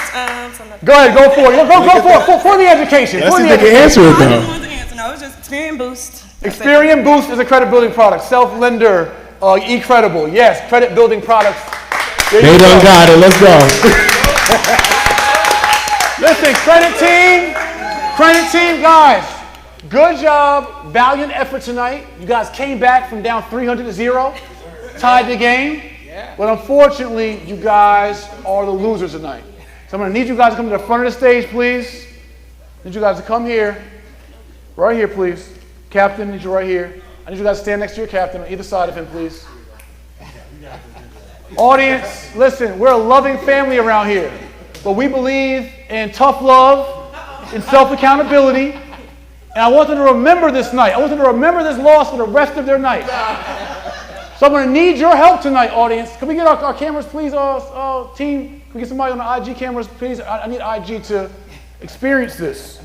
Go ahead, go for it. Go for it. For the education. Let's For see the if they can answer it I though. didn't want the answer. No, it was just Experian Boost. Experian Boost is a credit building product. Self-lender, eCredible. Yes, credit building products. There They you done go. got it. Let's go. Listen, credit team, guys. Good job, valiant effort tonight. You guys came back from down 300-0, tied the game. But unfortunately, you guys are the losers tonight. So I'm going to need you guys to come to the front of the stage, please. I need you guys to come here. Right here, please. Captain, I need you right here. I need you guys to stand next to your captain on either side of him, please. Audience, listen, we're a loving family around here. But we believe in tough love, in self-accountability. And I want them to remember this night. I want them to remember this loss for the rest of their night. So I'm going to need your help tonight, audience. Can we get our cameras, please, team? Can we get somebody on the IG cameras, please? I need IG to experience this.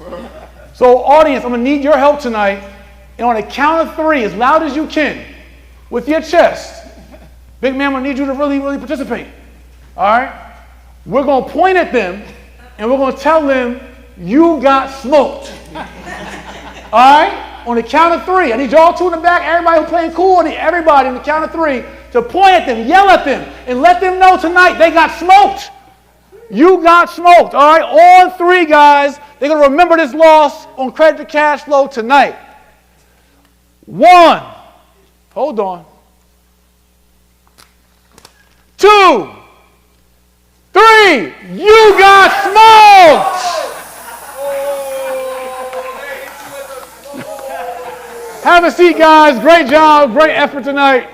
So, audience, I'm going to need your help tonight. And on a count of 3, as loud as you can, with your chest, big man, I'm going to need you to really, really participate. All right? We're going to point at them, and we're going to tell them, you got smoked. All right? On the count of 3, I need y'all two in the back, everybody who's playing cool, I need everybody on the count of 3 to point at them, yell at them, and let them know tonight they got smoked. You got smoked, all right? On 3, guys, they're going to remember this loss on credit to cash flow tonight. 1, hold on. 2, 3, you got smoked! Have a seat, guys. Great job. Great effort tonight.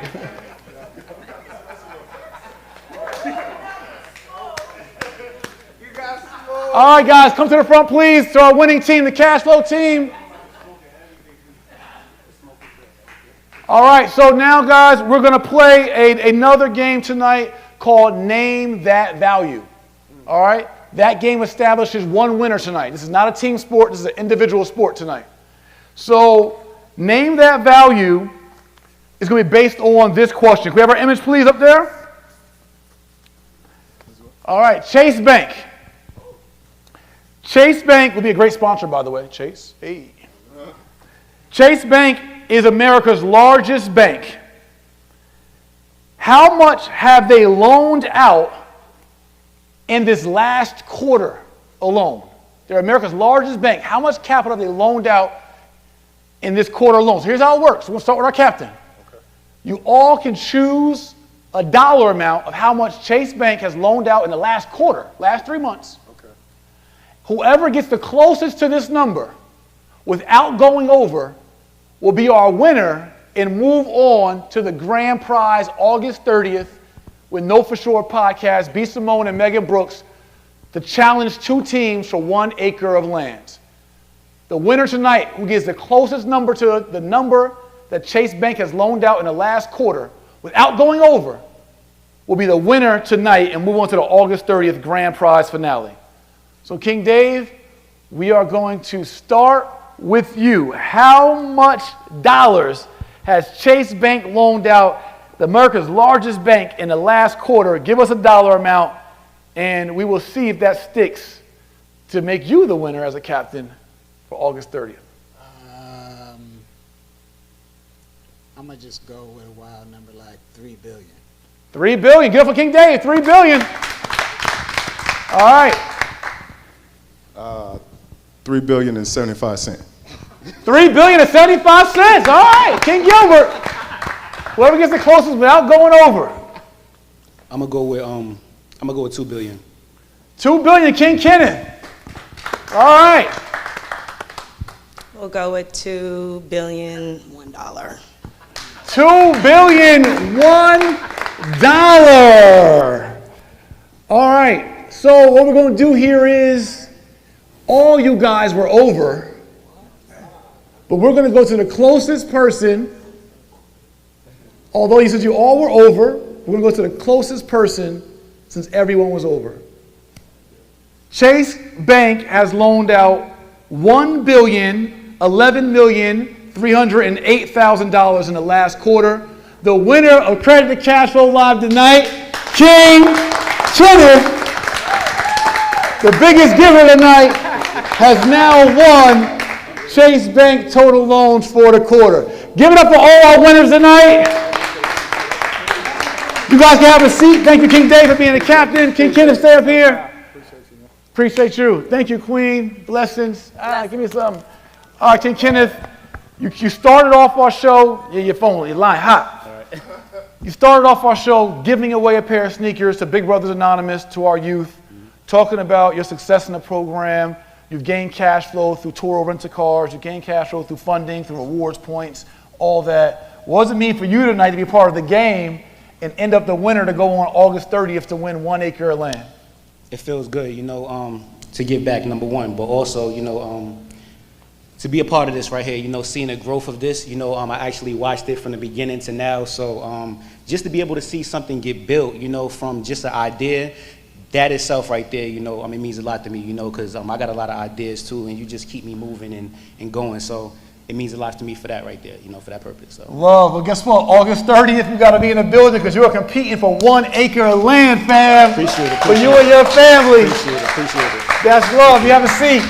All right, guys, come to the front, please, to our winning team, the cash flow team. All right, so now, guys, we're going to play another game tonight called Name That Value. All right? That game establishes one winner tonight. This is not a team sport. This is an individual sport tonight. So, Name That Value is going to be based on this question. Can we have our image, please, up there? All right, Chase Bank. Chase Bank will be a great sponsor, by the way. Chase. Hey. Chase Bank is America's largest bank. How much have they loaned out in this last quarter alone? They're America's largest bank. How much capital have they loaned out in this quarter alone? So here's how it works. We'll start with our captain. Okay. You all can choose a dollar amount of how much Chase Bank has loaned out in the last quarter, last 3 months. Okay. Whoever gets the closest to this number without going over will be our winner and move on to the grand prize August 30th with No For Sure podcast, B. Simone and Megan Brooks, to challenge 2 teams for 1 acre of land. The winner tonight, who gets the closest number to the number that Chase Bank has loaned out in the last quarter without going over, will be the winner tonight and move on to the August 30th grand prize finale. So King Dave, we are going to start with you. How much dollars has Chase Bank loaned out, the America's largest bank, in the last quarter? Give us a dollar amount, and we will see if that sticks to make you the winner as a captain for August 30th? I'm going to just go with a wild number like 3 billion. 3 billion. Good for King Dave. 3 billion. All right. $3.75 $3 billion and 75 cents. All right, King Gilbert. Whoever gets the closest without going over. I'm gonna go with 2 billion. 2 billion, King Kenneth. All right. We'll go with $2 billion, $1. $2 billion, $1. All right. So what we're going to do here is, all you guys were over, but we're going to go to the closest person. Although you said you all were over, we're going to go to the closest person since everyone was over. Chase Bank has loaned out $1,011,308,000 in the last quarter. The winner of Credit to Cash Flow Live tonight, King Kenneth, the biggest giver tonight, has now won Chase Bank total loans for the quarter. Give it up for all our winners tonight. You guys can have a seat. Thank you, King Dave, for being the captain. King Kenneth, stay up here. Appreciate you. Thank you, Queen. Blessings. Give me some. All right, King Kenneth, you started off our show. Yeah, your phone, your line hot. All right. You started off our show giving away a pair of sneakers to Big Brothers Anonymous, to our youth, talking about your success in the program. You've gained cash flow through Toro rent-a-cars. You've gained cash flow through funding, through rewards points, all that. What does it mean for you tonight to be part of the game and end up the winner to go on August 30th to win 1 acre of land? It feels good, to give back, number one, but also, to be a part of this right here, seeing the growth of this, I actually watched it from the beginning to now. So just to be able to see something get built, from just an idea, that itself right there, means a lot to me, because I got a lot of ideas too, and you just keep me moving and going. So it means a lot to me for that right there, for that purpose. So. Well, guess what? August 30th, you got to be in the building because you are competing for 1 acre of land, fam. Appreciate it. For you and your family. Appreciate it. That's love. You have a seat.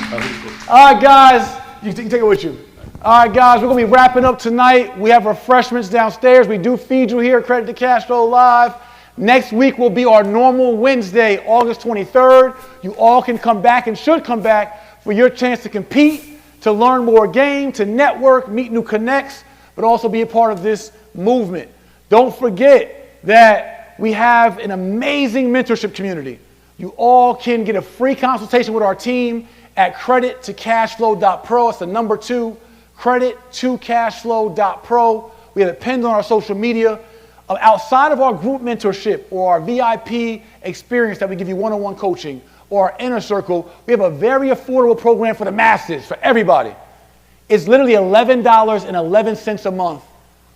All right, guys. You can take it with you. All right, guys. We're going to be wrapping up tonight. We have refreshments downstairs. We do feed you here at Credit to Cash Flow Live. Next week will be our normal Wednesday, August 23rd. You all can come back and should come back for your chance to compete, to learn more game, to network, meet new connects, but also be a part of this movement. Don't forget that we have an amazing mentorship community. You all can get a free consultation with our team at credittocashflow.pro. It's the number 2, credittocashflow.pro. We have it pinned on our social media. Outside of our group mentorship or our VIP experience that we give you one-on-one coaching or our inner circle, we have a very affordable program for the masses, for everybody. It's literally $11.11 a month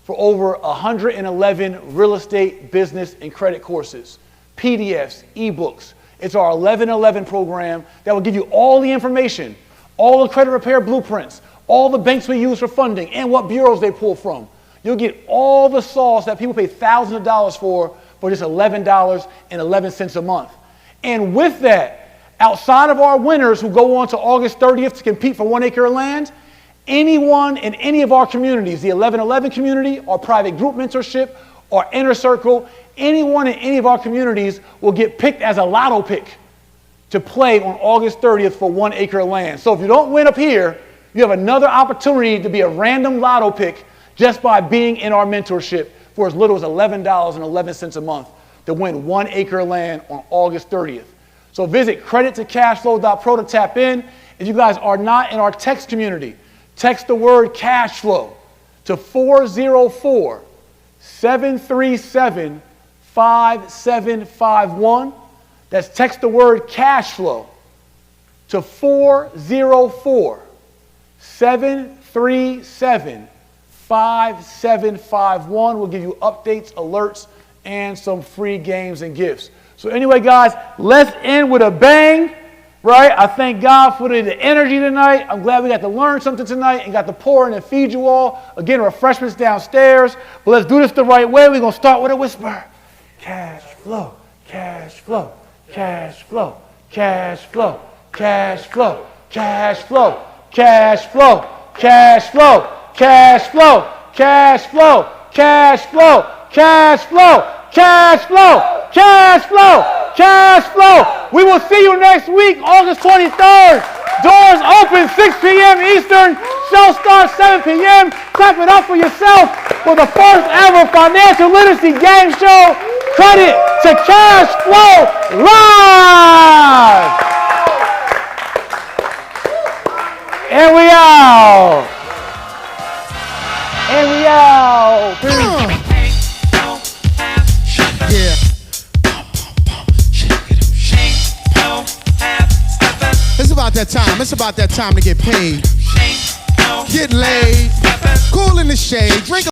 for over 111 real estate, business, and credit courses, PDFs, ebooks. It's our 1111 program that will give you all the information, all the credit repair blueprints, all the banks we use for funding, and what bureaus they pull from. You'll get all the sauce that people pay thousands of dollars for just $11.11 a month. And with that, outside of our winners who go on to August 30th to compete for 1 acre of land, anyone in any of our communities, the 1111 community, our private group mentorship, our inner circle, anyone in any of our communities will get picked as a lotto pick to play on August 30th for 1 acre of land. So if you don't win up here, you have another opportunity to be a random lotto pick just by being in our mentorship for as little as $11.11 a month to win 1 acre of land on August 30th. So visit credittocashflow.pro to tap in. If you guys are not in our text community, text the word cash flow to 404-737-5751. That's text the word cash flow to 404-737-5751. We'll give you updates, alerts, and some free games and gifts. So anyway, guys, let's end with a bang, right? I thank God for the energy tonight. I'm glad we got to learn something tonight and got to pour in and feed you all. Again, refreshments downstairs. But let's do this the right way. We're going to start with a whisper. Cash flow, cash flow, cash flow, cash flow, cash flow, cash flow, cash flow, cash flow, cash flow, cash flow, cash flow, cash flow, cash flow, cash flow, cash flow. We will see you next week, August 23rd. Doors open 6 p.m. Eastern. Show starts 7 p.m. Clap it up for yourself for the first ever financial literacy game show. Credit to Cash Flow Live. And we out. And we out. Yeah. It's about that time. It's about that time to get paid. Get laid. Cool in the shade. Drink